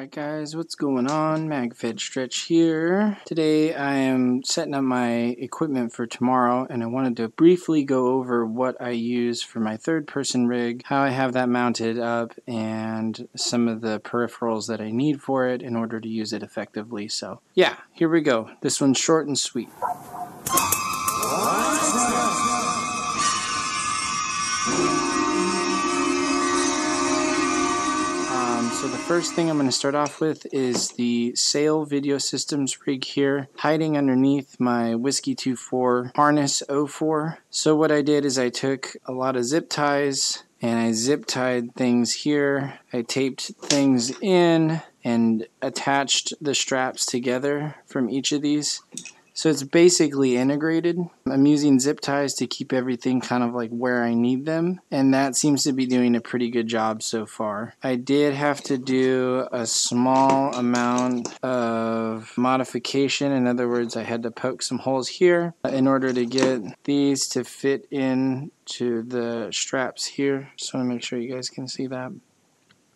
Alright guys, what's going on? Magfed Stretch here. Today I am setting up my equipment for tomorrow, and I wanted to briefly go over what I use for my third person rig, how I have that mounted up, and some of the peripherals that I need for it in order to use it effectively. So yeah, here we go. This one's short and sweet. So the first thing I'm going to start off with is the Sail Video Systems rig here, hiding underneath my Whiskey 24 harness 04. So what I did is I took a lot of zip ties and I zip tied things here. I taped things in and attached the straps together from each of these. So it's basically integrated. I'm using zip ties to keep everything kind of like where I need them, and that seems to be doing a pretty good job so far. I did have to do a small amount of modification. In other words, I had to poke some holes here in order to get these to fit in to the straps here. So I want to make sure you guys can see that.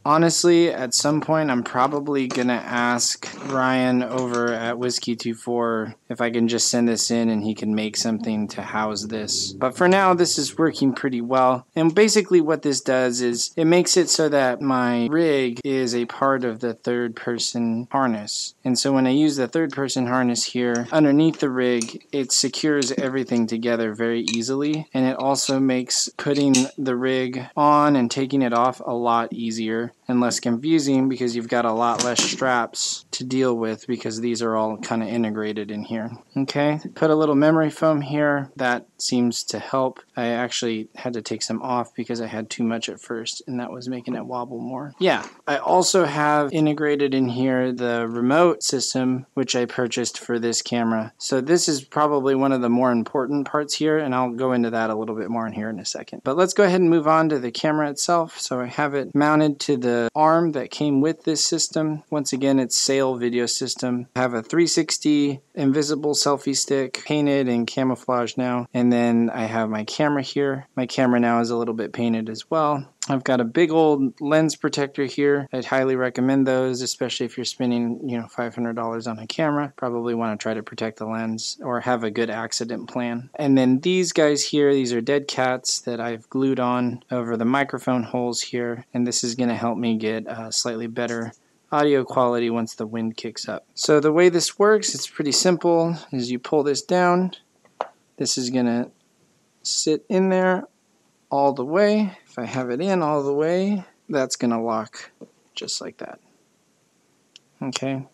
Honestly, at some point, I'm probably going to ask Ryan over at Whiskey 24 if I can just send this in and he can make something to house this. But for now, this is working pretty well. And basically what this does is it makes it so that my rig is a part of the third-person harness. And so when I use the third-person harness here, underneath the rig, it secures everything together very easily. And it also makes putting the rig on and taking it off a lot easier and less confusing because you've got a lot less straps to deal with because these are all kind of integrated in here. Okay, put a little memory foam here. That seems to help. I actually had to take some off because I had too much at first and that was making it wobble more. Yeah, I also have integrated in here the remote system which I purchased for this camera. So this is probably one of the more important parts here, and I'll go into that a little bit more in here in a second. But let's go ahead and move on to the camera itself. So I have it mounted to the arm that came with this system. Once again, it's Sail Video System. I have a 360 invisible selfie stick painted and camouflaged now, and then I have my camera here. My camera now is a little bit painted as well. I've got a big old lens protector here. I'd highly recommend those, especially if you're spending, $500 on a camera. Probably want to try to protect the lens or have a good accident plan. And then these guys here, these are dead cats that I've glued on over the microphone holes here, and this is going to help me get slightly better audio quality once the wind kicks up. So the way this works, it's pretty simple. Is you pull this down, this is going to sit in there all the way. If I have it in all the way, that's going to lock just like that. Okay.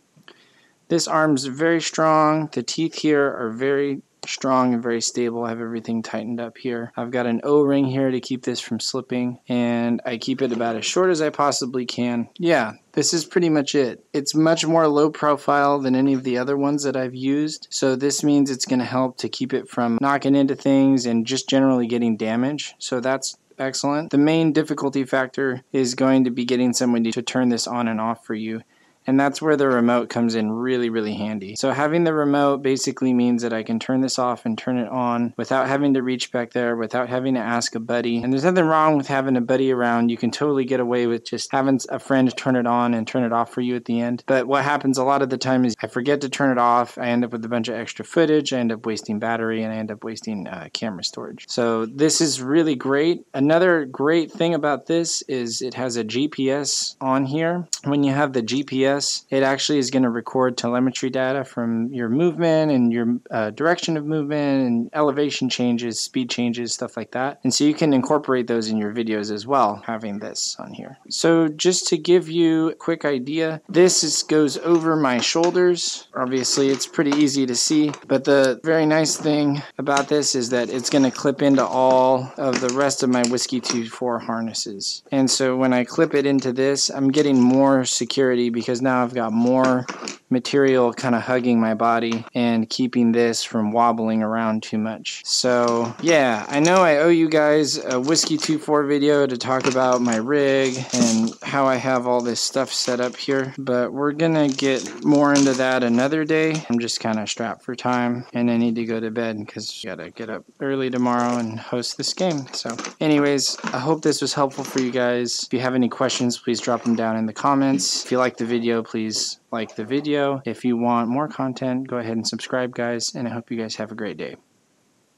This arm's very strong. The teeth here are very strong and very stable. I have everything tightened up here. I've got an O-ring here to keep this from slipping, and I keep it about as short as I possibly can. Yeah, this is pretty much it. It's much more low profile than any of the other ones that I've used, so this means it's going to help to keep it from knocking into things and just generally getting damage. So that's excellent. The main difficulty factor is going to be getting somebody to turn this on and off for you. And that's where the remote comes in really, really handy. So having the remote basically means that I can turn this off and turn it on without having to reach back there, without having to ask a buddy. And there's nothing wrong with having a buddy around. You can totally get away with just having a friend turn it on and turn it off for you at the end. But what happens a lot of the time is I forget to turn it off. I end up with a bunch of extra footage. I end up wasting battery, and I end up wasting camera storage. So this is really great. Another great thing about this is it has a GPS on here. When you have the GPS, it actually is going to record telemetry data from your movement and your direction of movement and elevation changes, speed changes, stuff like that. And so you can incorporate those in your videos as well, having this on here. So just to give you a quick idea, this goes over my shoulders. Obviously, it's pretty easy to see, but the very nice thing about this is that it's going to clip into all of the rest of my Whiskey 24 harnesses. And so when I clip it into this, I'm getting more security because now I've got more material kind of hugging my body and keeping this from wobbling around too much. So yeah, I know I owe you guys a Whiskey 24 video to talk about my rig and how I have all this stuff set up here, but we're gonna get more into that another day. I'm just kind of strapped for time and I need to go to bed because I gotta get up early tomorrow and host this game. So anyways, I hope this was helpful for you guys. If you have any questions, please drop them down in the comments. If you like the video, please like the video. If you want more content, go ahead and subscribe, guys, and I hope you guys have a great day.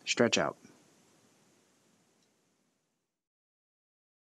Stretch out.